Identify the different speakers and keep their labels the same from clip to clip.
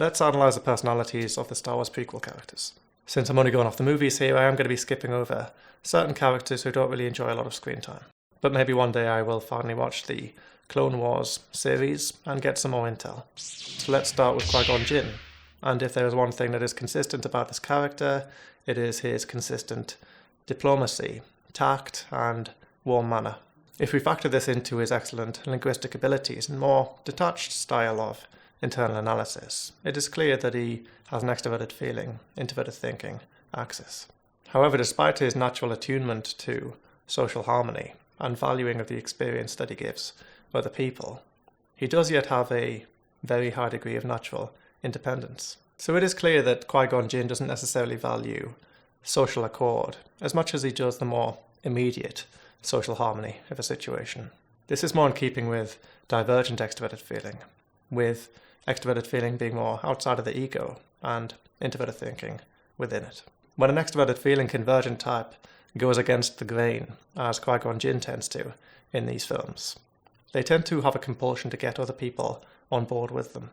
Speaker 1: Let's analyse the personalities of the Star Wars prequel characters. Since I'm only going off the movies here, I am going to be skipping over certain characters who don't really enjoy a lot of screen time. But maybe one day I will finally watch the Clone Wars series and get some more intel. So let's start with Qui-Gon Jinn. And if there is one thing that is consistent about this character, it is his consistent diplomacy, tact, and warm manner. If we factor this into his excellent linguistic abilities and more detached style of internal analysis, it is clear that he has an extroverted feeling, introverted thinking axis. However, despite his natural attunement to social harmony and valuing of the experience that he gives other people, he does yet have a very high degree of natural independence. So it is clear that Qui-Gon Jinn doesn't necessarily value social accord as much as he does the more immediate social harmony of a situation. This is more in keeping with divergent extroverted feeling, with extroverted feeling being more outside of the ego and introverted thinking within it. When an extroverted feeling convergent type goes against the grain, as Qui-Gon Jinn tends to in these films, they tend to have a compulsion to get other people on board with them.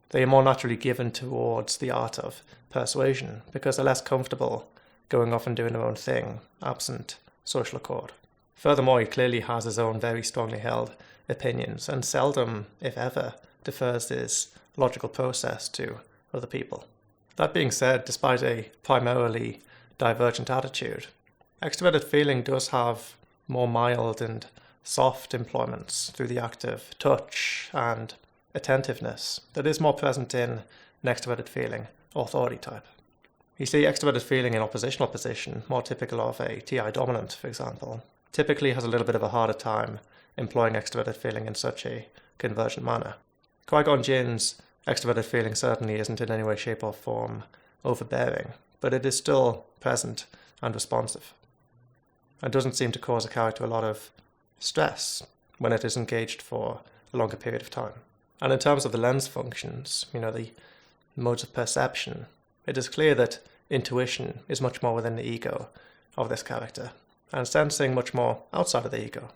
Speaker 1: They are more naturally given towards the art of persuasion because they're less comfortable going off and doing their own thing, absent social accord. Furthermore, he clearly has his own very strongly held opinions and seldom, if ever, defers his logical process to other people. That being said, despite a primarily divergent attitude, extroverted feeling does have more mild and soft employments through the act of touch and attentiveness that is more present in an extroverted feeling authority type. You see extroverted feeling in oppositional position, more typical of a TI dominant, for example, typically has a little bit of a harder time employing extroverted feeling in such a convergent manner. Qui-Gon Jinn's extroverted feeling certainly isn't in any way, shape or form overbearing, but it is still present and responsive, and doesn't seem to cause a character a lot of stress when it is engaged for a longer period of time. And in terms of the lens functions, the modes of perception, it is clear that intuition is much more within the ego of this character, and sensing much more outside of the ego.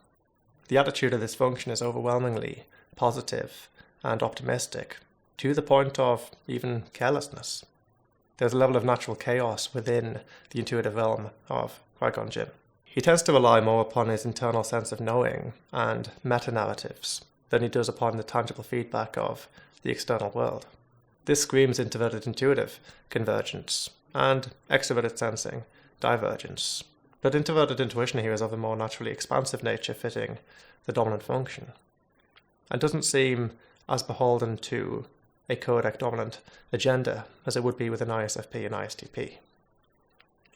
Speaker 1: The attitude of this function is overwhelmingly positive and optimistic, to the point of even carelessness. There's a level of natural chaos within the intuitive realm of Qui-Gon Jinn. He tends to rely more upon his internal sense of knowing and meta-narratives than he does upon the tangible feedback of the external world. This screams introverted intuitive convergence and extroverted sensing divergence. But introverted intuition here is of a more naturally expansive nature fitting the dominant function, and doesn't seem as beholden to a codec dominant agenda as it would be with an ISFP and ISTP.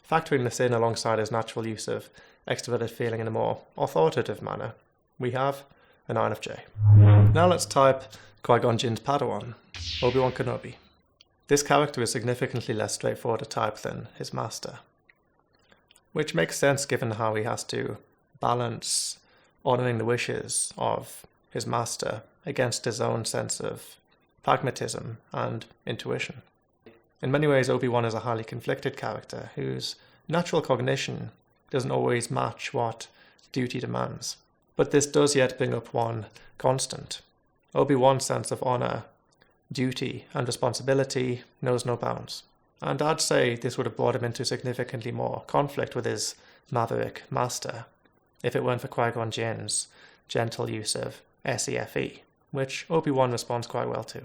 Speaker 1: Factoring this in alongside his natural use of extroverted feeling in a more authoritative manner, we have an INFJ. Now let's type Qui-Gon Jinn's Padawan, Obi-Wan Kenobi. This character is significantly less straightforward a type than his master, which makes sense given how he has to balance honouring the wishes of his master against his own sense of pragmatism and intuition. In many ways, Obi-Wan is a highly conflicted character whose natural cognition doesn't always match what duty demands. But this does yet bring up one constant. Obi-Wan's sense of honour, duty, and responsibility knows no bounds. And I'd say this would have brought him into significantly more conflict with his maverick master if it weren't for Qui-Gon Jinn's gentle use of SEFE, which Obi-Wan responds quite well to.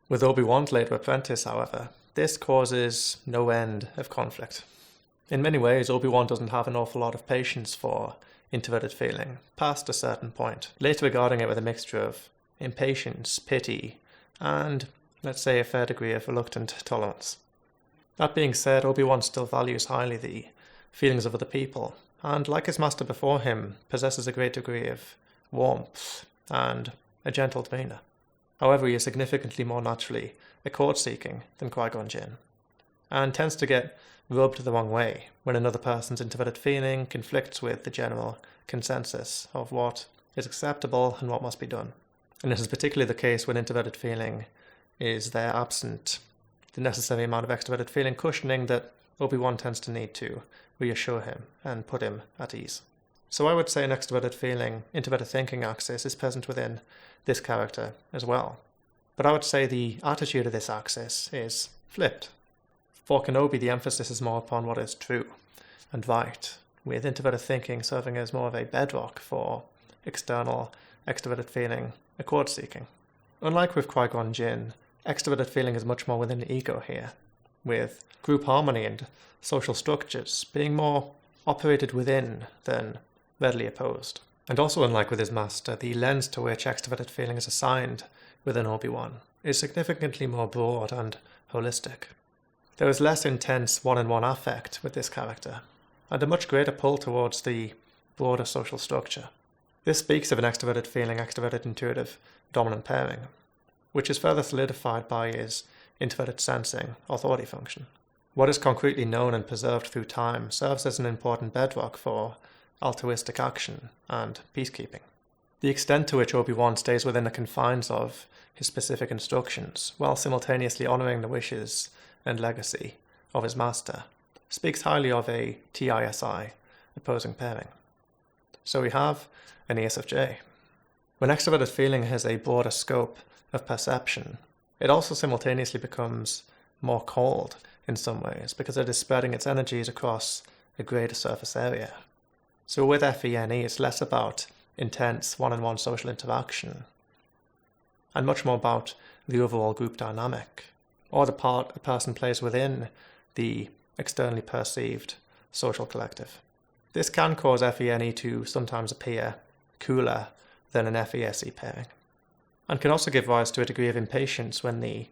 Speaker 1: With Obi-Wan's later apprentice, however, this causes no end of conflict. In many ways, Obi-Wan doesn't have an awful lot of patience for introverted feeling, past a certain point, later regarding it with a mixture of impatience, pity, and, let's say, a fair degree of reluctant tolerance. That being said, Obi-Wan still values highly the feelings of other people, and like his master before him, possesses a great degree of warmth and a gentle demeanour. However, he is significantly more naturally accord-seeking than Qui-Gon Jinn, and tends to get rubbed the wrong way when another person's introverted feeling conflicts with the general consensus of what is acceptable and what must be done. And this is particularly the case when introverted feeling is there absent the necessary amount of extroverted feeling cushioning that Obi-Wan tends to need to reassure him and put him at ease. So I would say an extroverted feeling, introverted thinking axis is present within this character as well. But I would say the attitude of this axis is flipped. For Kenobi, the emphasis is more upon what is true and right, with introverted thinking serving as more of a bedrock for external, extroverted feeling, accord seeking. Unlike with Qui-Gon Jinn, extroverted feeling is much more within the ego here, with group harmony and social structures being more operated within than readily opposed. And also, unlike with his master, the lens to which extroverted feeling is assigned within Obi-Wan is significantly more broad and holistic. There is less intense one-on-one affect with this character, and a much greater pull towards the broader social structure. This speaks of an extroverted feeling, extroverted intuitive dominant pairing, which is further solidified by his introverted sensing authority function. What is concretely known and preserved through time serves as an important bedrock for altruistic action and peacekeeping. The extent to which Obi-Wan stays within the confines of his specific instructions, while simultaneously honouring the wishes and legacy of his master, speaks highly of a TISI opposing pairing. So we have an ESFJ. When extroverted feeling has a broader scope of perception, it also simultaneously becomes more cold in some ways because it is spreading its energies across a greater surface area. So with FENE, it's less about intense one-on-one social interaction and much more about the overall group dynamic, or the part a person plays within the externally perceived social collective. This can cause FENE to sometimes appear cooler than an FESE pairing, and can also give rise to a degree of impatience when the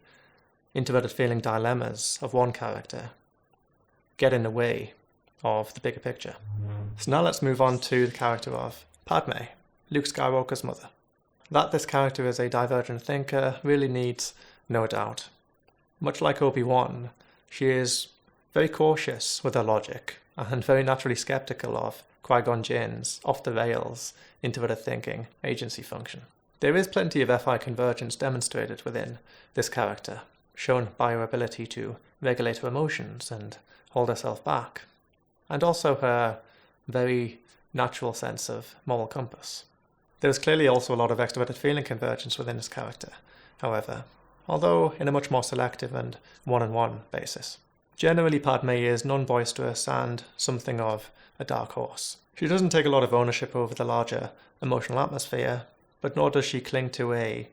Speaker 1: introverted feeling dilemmas of one character get in the way of the bigger picture. So now let's move on to the character of Padme, Luke Skywalker's mother. That this character is a divergent thinker really needs no doubt. Much like Obi-Wan, she is very cautious with her logic and very naturally skeptical of Qui-Gon Jinn's off-the-rails introverted thinking agency function. There is plenty of FI convergence demonstrated within this character, shown by her ability to regulate her emotions and hold herself back, and also her very natural sense of moral compass. There is clearly also a lot of extroverted feeling convergence within this character, however, although in a much more selective and one-on-one basis. Generally, Padme is non-boisterous and something of a dark horse. She doesn't take a lot of ownership over the larger emotional atmosphere, but nor does she cling to a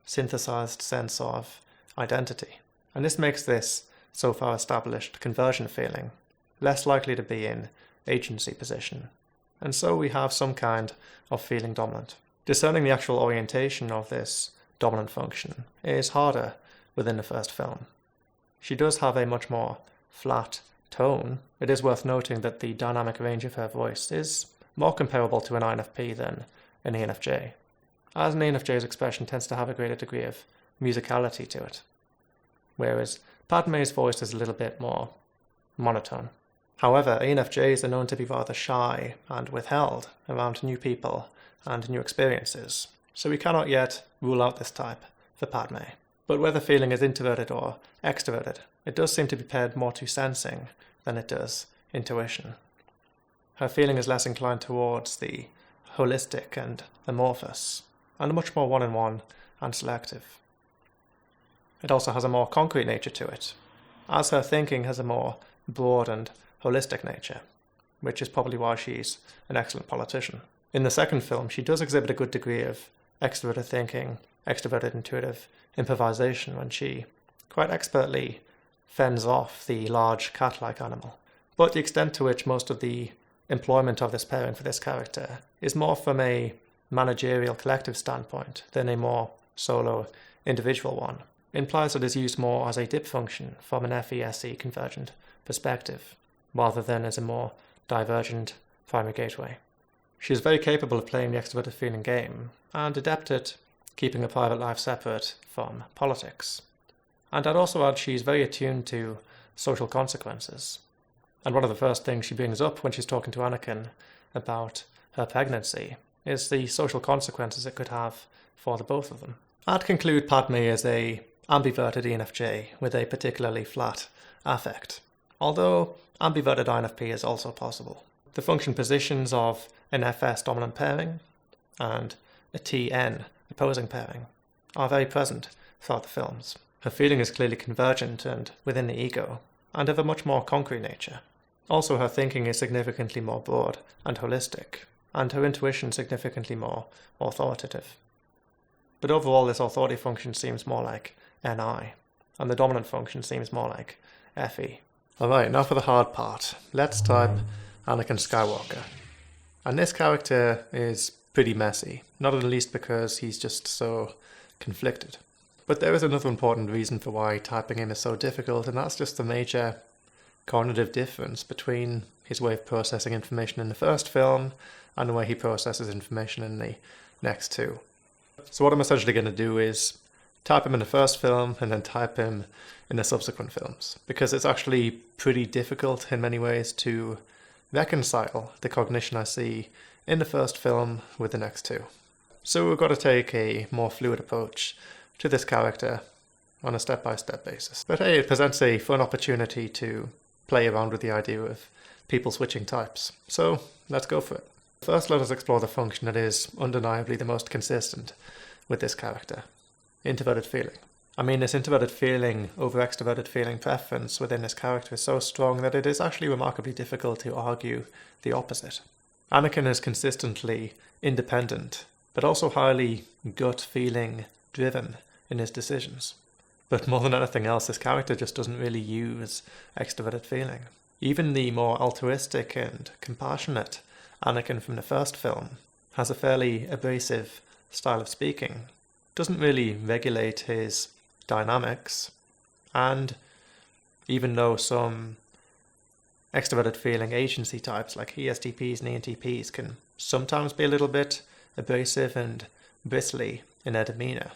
Speaker 1: synthesized sense of identity. And this makes this so far established conversion feeling less likely to be in agency position. And so we have some kind of feeling dominant. Discerning the actual orientation of this dominant function is harder within the first film. She does have a much more flat tone. It is worth noting that the dynamic range of her voice is more comparable to an INFP than an ENFJ, as an ENFJ's expression tends to have a greater degree of musicality to it, whereas Padme's voice is a little bit more monotone. However, ENFJs are known to be rather shy and withheld around new people and new experiences, so we cannot yet rule out this type for Padme. But whether feeling is introverted or extroverted, it does seem to be paired more to sensing than it does intuition. Her feeling is less inclined towards the holistic and amorphous, and much more one-on-one and selective. It also has a more concrete nature to it, as her thinking has a more broad and holistic nature, which is probably why she's an excellent politician. In the second film, she does exhibit a good degree of extroverted thinking, extroverted intuitive improvisation when she quite expertly fends off the large cat-like animal. But the extent to which most of the employment of this pairing for this character is more from a managerial collective standpoint than a more solo individual one implies that it is used more as a dip function from an FESE convergent perspective, rather than as a more divergent primary gateway. She is very capable of playing the extroverted feeling game, and adept at keeping her private life separate from politics. And I'd also add she's very attuned to social consequences. And one of the first things she brings up when she's talking to Anakin about her pregnancy is the social consequences it could have for the both of them. I'd conclude Padme is a ambiverted ENFJ with a particularly flat affect, although ambiverted INFP is also possible. The function positions of an FS dominant pairing and a TN opposing pairing are very present throughout the films. Her feeling is clearly convergent and within the ego, and of a much more concrete nature. Also, her thinking is significantly more broad and holistic, and her intuition significantly more authoritative. But overall, this authority function seems more like NI, and the dominant function seems more like FE. Alright, now for the hard part. Let's type Anakin Skywalker. And this character is pretty messy, not at the least because he's just so conflicted. But there is another important reason for why typing him is so difficult, and that's just the major cognitive difference between his way of processing information in the first film and the way he processes information in the next two. So what I'm essentially going to do is type him in the first film and then type him in the subsequent films, because it's actually pretty difficult in many ways to reconcile the cognition I see in the first film with the next two. So we've got to take a more fluid approach to this character on a step-by-step basis. But hey, it presents a fun opportunity to play around with the idea of people switching types. So let's go for it. First, let us explore the function that is undeniably the most consistent with this character: introverted feeling. I mean, this introverted feeling over extroverted feeling preference within this character is so strong that it is actually remarkably difficult to argue the opposite. Anakin is consistently independent, but also highly gut-feeling driven in his decisions. But more than anything else, this character just doesn't really use extroverted feeling. Even the more altruistic and compassionate Anakin from the first film has a fairly abrasive style of speaking, doesn't really regulate his dynamics, and even though some extroverted feeling agency types like ESTPs and ENTPs can sometimes be a little bit abrasive and bristly in their demeanour,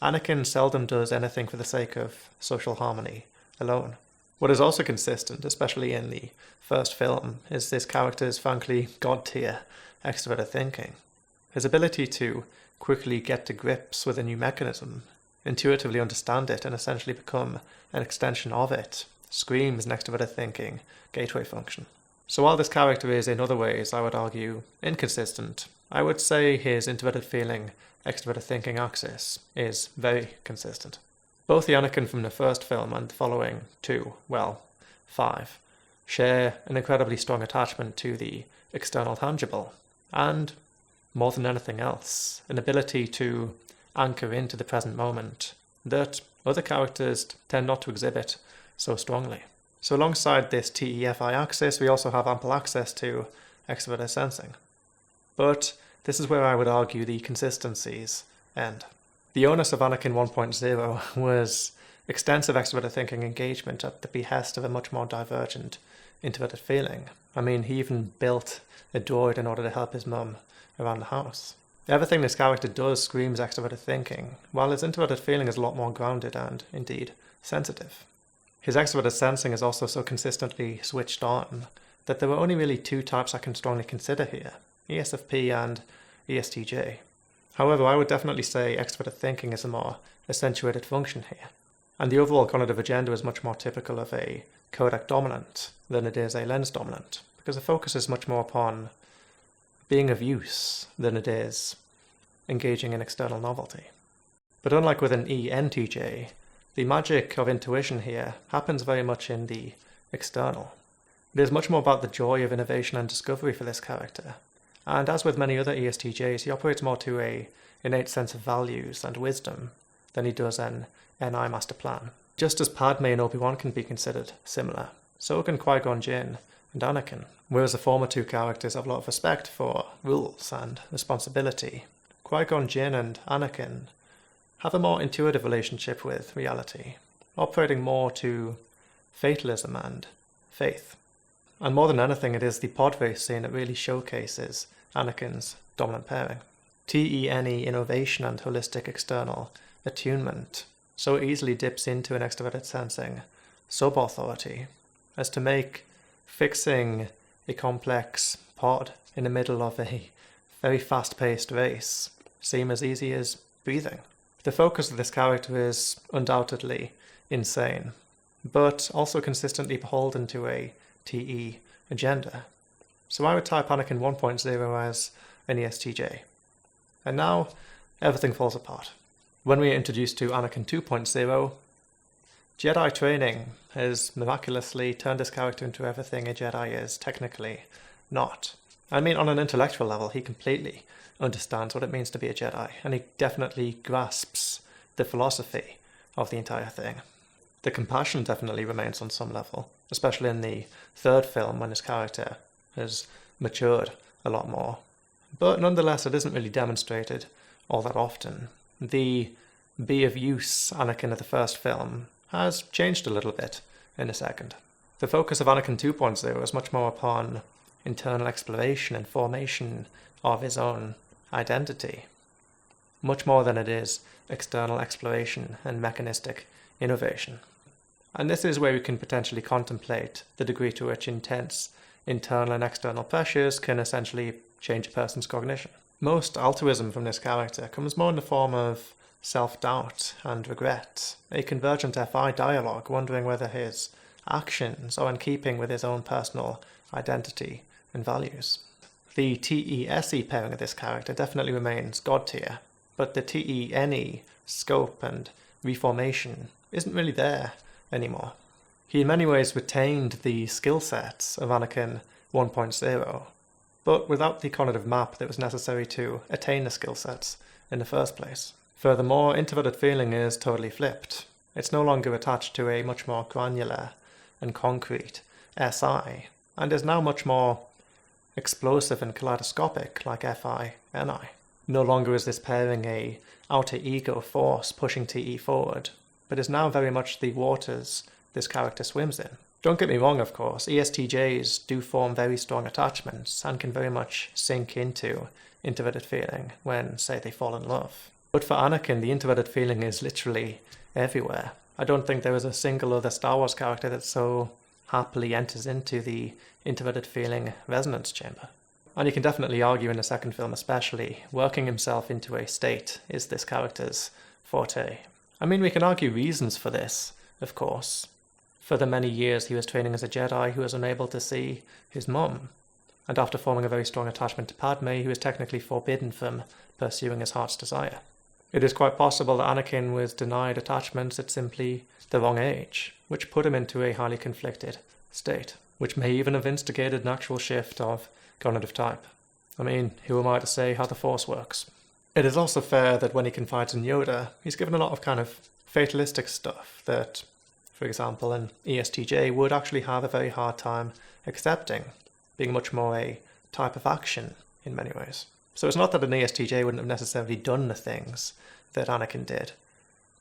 Speaker 1: Anakin seldom does anything for the sake of social harmony alone. What is also consistent, especially in the first film, is this character's frankly god-tier extroverted thinking. His ability to quickly get to grips with a new mechanism, intuitively understand it, and essentially become an extension of it, screams an extroverted thinking gateway function. So while this character is in other ways, I would argue, inconsistent, I would say his introverted feeling, extroverted thinking axis is very consistent. Both the Anakin from the first film and the following two, well, 5, share an incredibly strong attachment to the external tangible, and, more than anything else, an ability to anchor into the present moment that other characters tend not to exhibit so strongly. So alongside this TEFI axis, we also have ample access to extroverted sensing. But this is where I would argue the consistencies end. The onus of Anakin 1.0 was extensive extroverted thinking engagement at the behest of a much more divergent introverted feeling. I mean, he even built a droid in order to help his mum around the house. Everything this character does screams extroverted thinking, while his introverted feeling is a lot more grounded and, indeed, sensitive. His extroverted sensing is also so consistently switched on that there are only really two types I can strongly consider here: ESFP and ESTJ. However, I would definitely say extroverted thinking is a more accentuated function here, and the overall cognitive agenda is much more typical of a codec dominant than it is a lens dominant, because the focus is much more upon being of use than it is engaging in external novelty. But unlike with an ENTJ, the magic of intuition here happens very much in the external. It is much more about the joy of innovation and discovery for this character, and as with many other ESTJs, he operates more to an innate sense of values and wisdom than he does an NI master plan. Just as Padme and Obi-Wan can be considered similar, so can Qui-Gon Jinn and Anakin. Whereas the former two characters have a lot of respect for rules and responsibility, Qui-Gon Jinn and Anakin have a more intuitive relationship with reality, operating more to fatalism and faith. And more than anything, it is the pod race scene that really showcases Anakin's dominant pairing. TENE innovation and holistic external attunement so easily dips into an extroverted sensing sub-authority as to make fixing a complex pod in the middle of a very fast-paced race seem as easy as breathing. The focus of this character is undoubtedly insane, but also consistently beholden to a TE agenda. So I would type Anakin 1.0 as an ESTJ. And now everything falls apart. When we are introduced to Anakin 2.0, Jedi training has miraculously turned his character into everything a Jedi is technically not. I mean, on an intellectual level, he completely understands what it means to be a Jedi, and he definitely grasps the philosophy of the entire thing. The compassion definitely remains on some level, especially in the third film when his character has matured a lot more. But nonetheless, it isn't really demonstrated all that often. The be of use Anakin of the first film has changed a little bit in the second. The focus of Anakin 2.0 is much more upon internal exploration and formation of his own identity, much more than it is external exploration and mechanistic innovation. And this is where we can potentially contemplate the degree to which intense internal and external pressures can essentially change a person's cognition. Most altruism from this character comes more in the form of self-doubt and regret, a convergent FI dialogue wondering whether his actions are in keeping with his own personal identity and values. The TESE pairing of this character definitely remains god tier, but the TENE scope and reformation isn't really there anymore. He in many ways retained the skill sets of Anakin 1.0, but without the cognitive map that was necessary to attain the skill sets in the first place. Furthermore, introverted feeling is totally flipped. It's no longer attached to a much more granular and concrete SI, and is now much more explosive and kaleidoscopic like FI-NI. No longer is this pairing a outer ego force pushing TE forward, but is now very much the waters this character swims in. Don't get me wrong, of course, ESTJs do form very strong attachments and can very much sink into introverted feeling when, say, they fall in love. But for Anakin, the introverted feeling is literally everywhere. I don't think there is a single other Star Wars character that so happily enters into the introverted feeling resonance chamber. And you can definitely argue in the second film especially, working himself into a state is this character's forte. I mean, we can argue reasons for this, of course. For the many years he was training as a Jedi, he was unable to see his mum. And after forming a very strong attachment to Padme, he was technically forbidden from pursuing his heart's desire. It is quite possible that Anakin was denied attachments at simply the wrong age, which put him into a highly conflicted state, which may even have instigated an actual shift of cognitive type. I mean, who am I to say how the Force works? It is also fair that when he confides in Yoda, he's given a lot of kind of fatalistic stuff that, for example, an ESTJ would actually have a very hard time accepting, being much more a type of action in many ways. So it's not that an ESTJ wouldn't have necessarily done the things that Anakin did,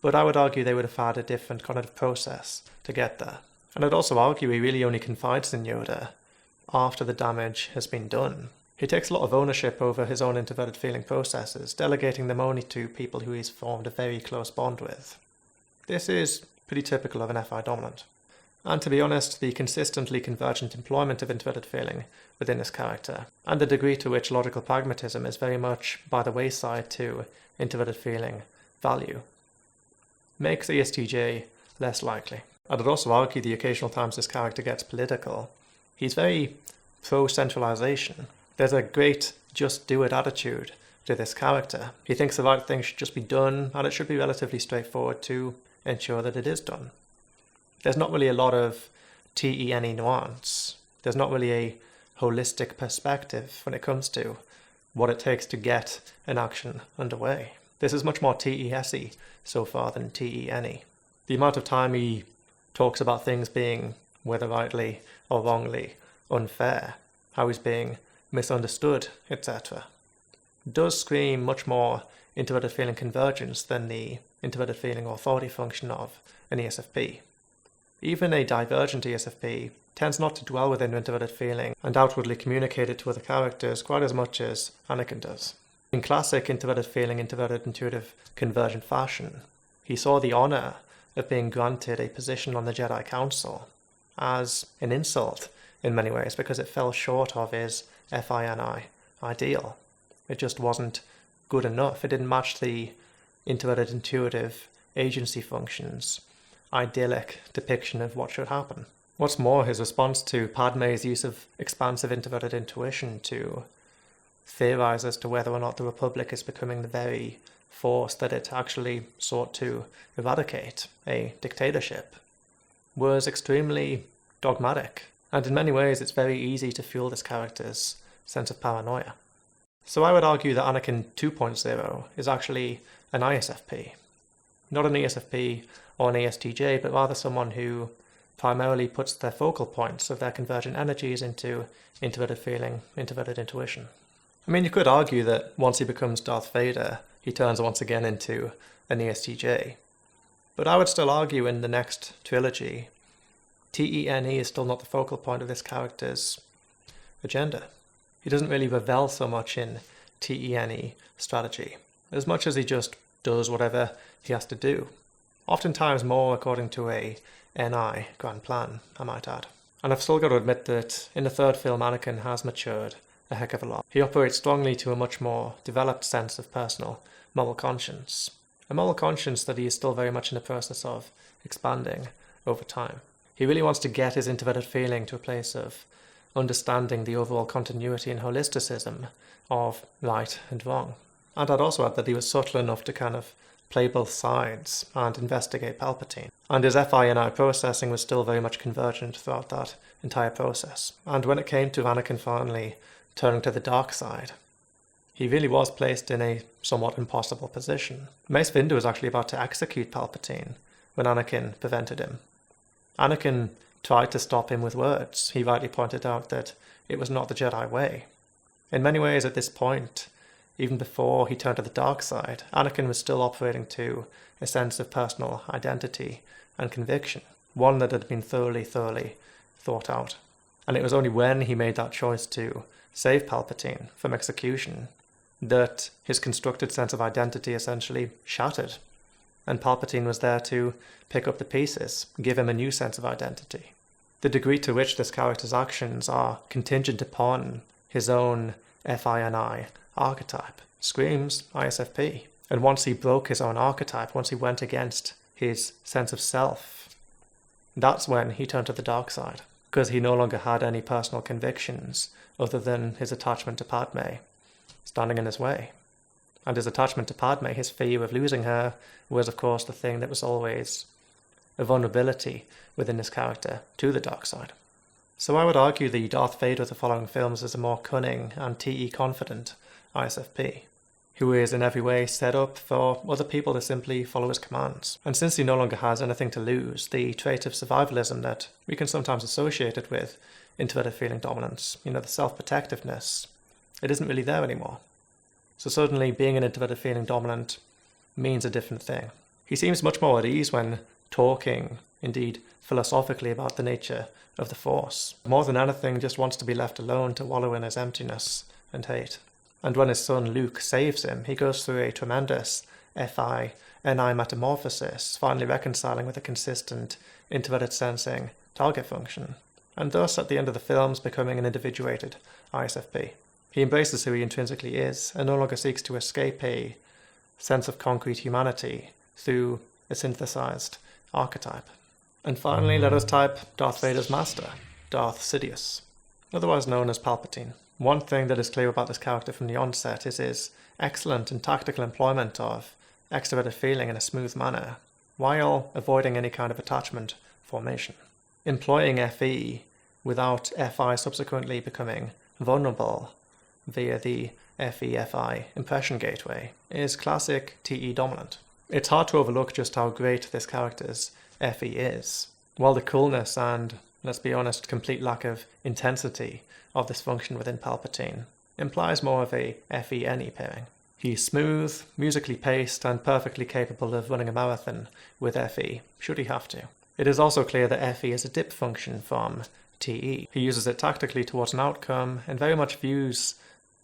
Speaker 1: but I would argue they would have had a different cognitive process to get there. And I'd also argue he really only confides in Yoda after the damage has been done. He takes a lot of ownership over his own introverted feeling processes, delegating them only to people who he's formed a very close bond with. This is pretty typical of an FI dominant. And to be honest, the consistently convergent employment of introverted feeling within this character, and the degree to which logical pragmatism is very much by the wayside to introverted feeling value, makes ESTJ less likely. I'd also argue the occasional times this character gets political, he's very pro-centralization. There's a great just do it attitude to this character. He thinks the right thing should just be done, and it should be relatively straightforward to ensure that it is done. There's not really a lot of TENE nuance. There's not really a holistic perspective when it comes to what it takes to get an action underway. This is much more TESE so far than TENE. The amount of time he talks about things being, whether rightly or wrongly, unfair, how he's being misunderstood, etc., does scream much more introverted feeling convergence than the introverted feeling authority function of an ESFP. Even a divergent ESFP tends not to dwell within introverted feeling and outwardly communicate it to other characters quite as much as Anakin does. In classic introverted feeling, introverted intuitive convergent fashion, he saw the honour of being granted a position on the Jedi Council as an insult in many ways because it fell short of his FI-NI ideal. It just wasn't good enough. It didn't match the introverted intuitive agency functions idyllic depiction of what should happen. What's more, his response to Padme's use of expansive introverted intuition to theorize as to whether or not the Republic is becoming the very force that it actually sought to eradicate, a dictatorship, was extremely dogmatic, and in many ways it's very easy to fuel this character's sense of paranoia. So I would argue that Anakin 2.0 is actually an ISFP. Not an ESFP or an ESTJ, but rather someone who primarily puts their focal points of their convergent energies into introverted feeling, introverted intuition. I mean, you could argue that once he becomes Darth Vader, he turns once again into an ESTJ. But I would still argue in the next trilogy, TENE is still not the focal point of this character's agenda. He doesn't really revel so much in TENE strategy, as much as he just does whatever he has to do. Oftentimes more according to a NI grand plan, I might add. And I've still got to admit that in the third film, Anakin has matured a heck of a lot. He operates strongly to a much more developed sense of personal moral conscience. A moral conscience that he is still very much in the process of expanding over time. He really wants to get his introverted feeling to a place of understanding the overall continuity and holisticism of right and wrong. And I'd also add that he was subtle enough to kind of play both sides and investigate Palpatine. And his FI&I processing was still very much convergent throughout that entire process. And when it came to Anakin finally turning to the dark side, he really was placed in a somewhat impossible position. Mace Windu was actually about to execute Palpatine when Anakin prevented him. Anakin tried to stop him with words. He rightly pointed out that it was not the Jedi way. In many ways at this point, even before he turned to the dark side, Anakin was still operating to a sense of personal identity and conviction, one that had been thoroughly thought out. And it was only when he made that choice to save Palpatine from execution that his constructed sense of identity essentially shattered. And Palpatine was there to pick up the pieces, give him a new sense of identity. The degree to which this character's actions are contingent upon his own FI&I archetype screams ISFP. And once he broke his own archetype, once he went against his sense of self, that's when he turned to the dark side, because he no longer had any personal convictions other than his attachment to Padme standing in his way. And his attachment to Padme, his fear of losing her, was of course the thing that was always a vulnerability within this character to the dark side. So I would argue the Darth Vader of the following films is a more cunning and TE-confident ISFP, who is in every way set up for other people to simply follow his commands. And since he no longer has anything to lose, the trait of survivalism that we can sometimes associate it with introverted feeling dominance, the self-protectiveness, it isn't really there anymore. So suddenly being an introverted feeling dominant means a different thing. He seems much more at ease when talking, indeed philosophically, about the nature of the Force. More than anything, just wants to be left alone to wallow in his emptiness and hate. And when his son Luke saves him, he goes through a tremendous FI&I metamorphosis, finally reconciling with a consistent introverted sensing target function, and thus at the end of the films becoming an individuated ISFP. He embraces who he intrinsically is and no longer seeks to escape a sense of concrete humanity through a synthesized archetype. And finally, let us type Darth Vader's master, Darth Sidius, otherwise known as Palpatine. One thing that is clear about this character from the onset is his excellent and tactical employment of extroverted feeling in a smooth manner, while avoiding any kind of attachment formation. Employing FE without FI subsequently becoming vulnerable via the FE-FI impression gateway is classic TE dominant. It's hard to overlook just how great this character's FE is, while the coolness and, let's be honest, complete lack of intensity of this function within Palpatine implies more of a FE-NE pairing. He's smooth, musically paced, and perfectly capable of running a marathon with FE, should he have to. It is also clear that FE is a dip function from TE. He uses it tactically towards an outcome and very much views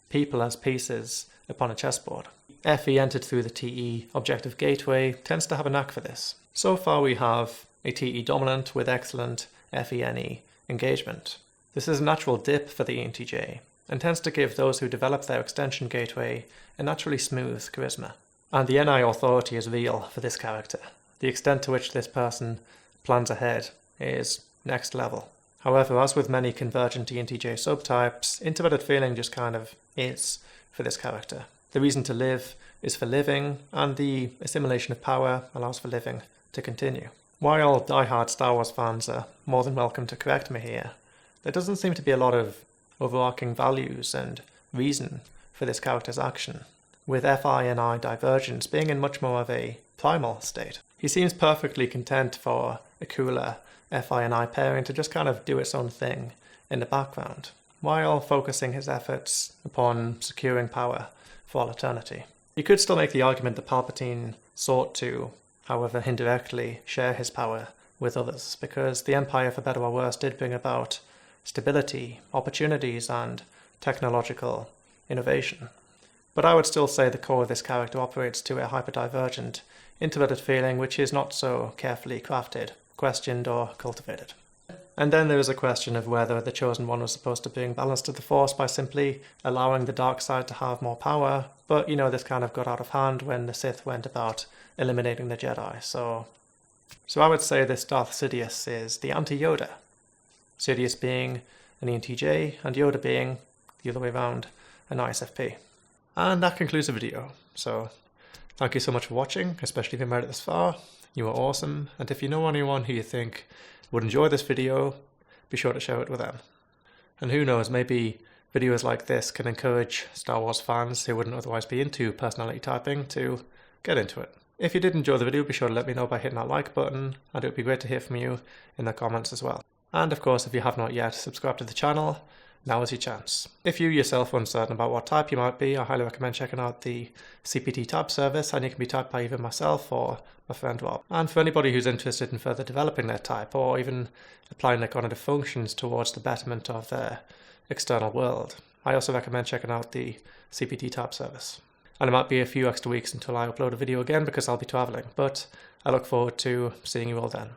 Speaker 1: people as pieces upon a chessboard. FE entered through the TE objective gateway tends to have a knack for this. So far we have a TE dominant with excellent FE-NE engagement. This is a natural dip for the ENTJ and tends to give those who develop their extension gateway a naturally smooth charisma. And the NI authority is real for this character. The extent to which this person plans ahead is next level. However, as with many convergent ENTJ subtypes, introverted feeling just kind of is for this character. The reason to live is for living, and the assimilation of power allows for living to continue. While die-hard Star Wars fans are more than welcome to correct me here, there doesn't seem to be a lot of overarching values and reason for this character's action, with Fi and I divergence being in much more of a primal state. He seems perfectly content for a cooler Fi and I pairing to just kind of do its own thing in the background, while focusing his efforts upon securing power for all eternity. You could still make the argument that Palpatine sought to, however indirectly, share his power with others, because the Empire, for better or worse, did bring about stability, opportunities, and technological innovation. But I would still say the core of this character operates to a hyperdivergent, introverted feeling which is not so carefully crafted, questioned, or cultivated. And then there is a question of whether the Chosen One was supposed to bring balance to the Force by simply allowing the dark side to have more power, but this kind of got out of hand when the Sith went about eliminating the Jedi, so I would say this Darth Sidious is the anti-Yoda. Sidious being an ENTJ, and Yoda being, the other way around, an ISFP. And that concludes the video, so thank you so much for watching, especially if you made it this far. You are awesome, and if you know anyone who you think would enjoy this video, be sure to share it with them. And who knows, maybe videos like this can encourage Star Wars fans who wouldn't otherwise be into personality typing to get into it. If you did enjoy the video, be sure to let me know by hitting that like button, and it would be great to hear from you in the comments as well. And of course, if you have not yet subscribed to the channel, now is your chance. If you yourself are uncertain about what type you might be, I highly recommend checking out the CPT tab service, and you can be typed by either myself or my friend Rob. And for anybody who's interested in further developing their type, or even applying their cognitive functions towards the betterment of their external world, I also recommend checking out the CPT tab service. And it might be a few extra weeks until I upload a video again because I'll be travelling, but I look forward to seeing you all then.